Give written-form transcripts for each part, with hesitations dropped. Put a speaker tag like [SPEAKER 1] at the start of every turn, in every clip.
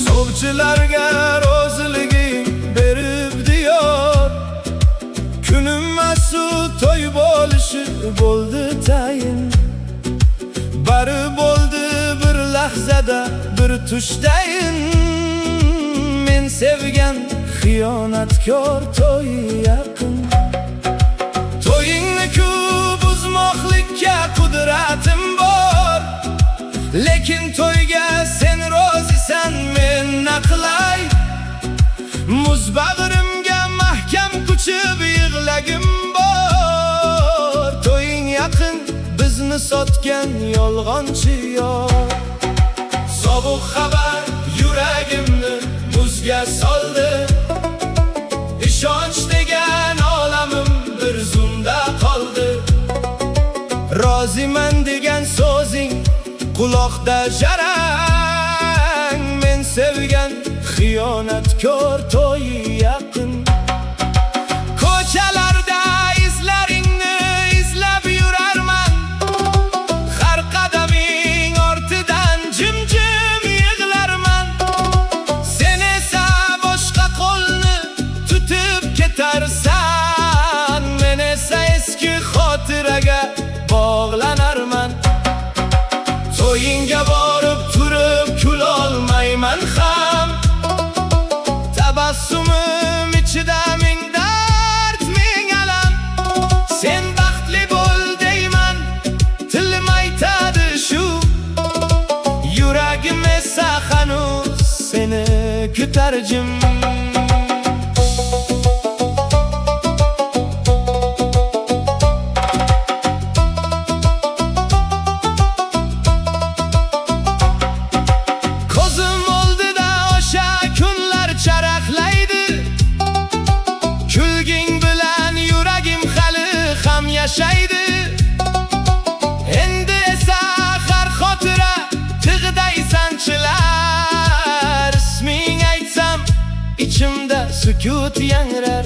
[SPEAKER 1] Sovchilarga roziliging berib diyor, kunim mas'ud to'y bo'lishi bo'ldi tayin. Bari bo'ldi bir lahzada, bir tushdayin. Men sevgan xiyonatkor to'y yaqin. To'yingni-ku buzmoqlikka qudratim bor, lekin to'yga sen rozisan, men naqlay. Muz bag'rimga mahkam kuchib yig'lagim bor. To'ying yaqin, bizni sotgan yolg'onchi yor. Sovuq xabar yuragimni muzga soldi. Ishonch degan olamim bir zumda qoldi. Roziman degan so'zing quloqda jarang. Men sevgan xiyonatkor to'y yaqin. Ko'chalarda izlaringni izlab yurarman, har qadaming ortidan jim-jim yig'larman. Sen esa boshqa qo'lni tutib ketarsan, men esa eski xotiraga bog'lanarman. To'yingga borib turib kulolmayman ham, tabassumim ichida ming dard, ming alam. Sen baxtli bo'l deyman, tilim aytadi shu, yuragim esa hanuz seni kutar jim. Ko'zim oldida o'sha kunlar charaqlaydi, kulging bilan yuragim hali ham yashaydi. Endi esa har xotira tig'day sanchilar. Isming aytsam ichimda sukut yangrar.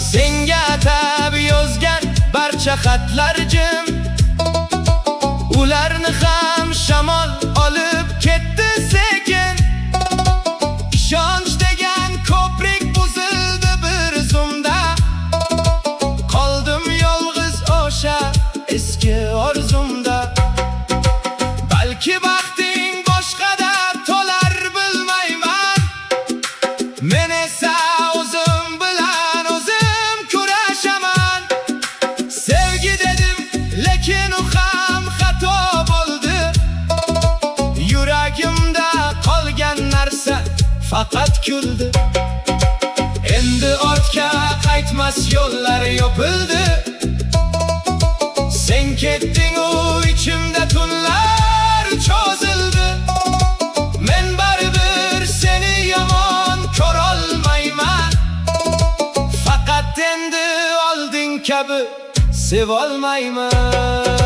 [SPEAKER 1] Senga atab yozgan barcha xatlar jim, ularni ham shamol olib ketdi sekin. Ishonch degan ko'prik buzildi bir zumda. Qoldim yolg'iz o'sha eski orzumda. Balki baxting boshqada to'lar, bilmayman. Men esa o'zim bilan o'zim kurashaman. Sevgi dedim, lekin u ham xato bo'ldi. Yuragimda qolgan narsa faqat kuldi. Endi ortga qaytmas yo'llar yopildi. Sen ketding, u ichimda tunlar cho'zildi. Men baribir seni yomon ko'rolmayman. Faqat endi oldin kabi sevolmayman.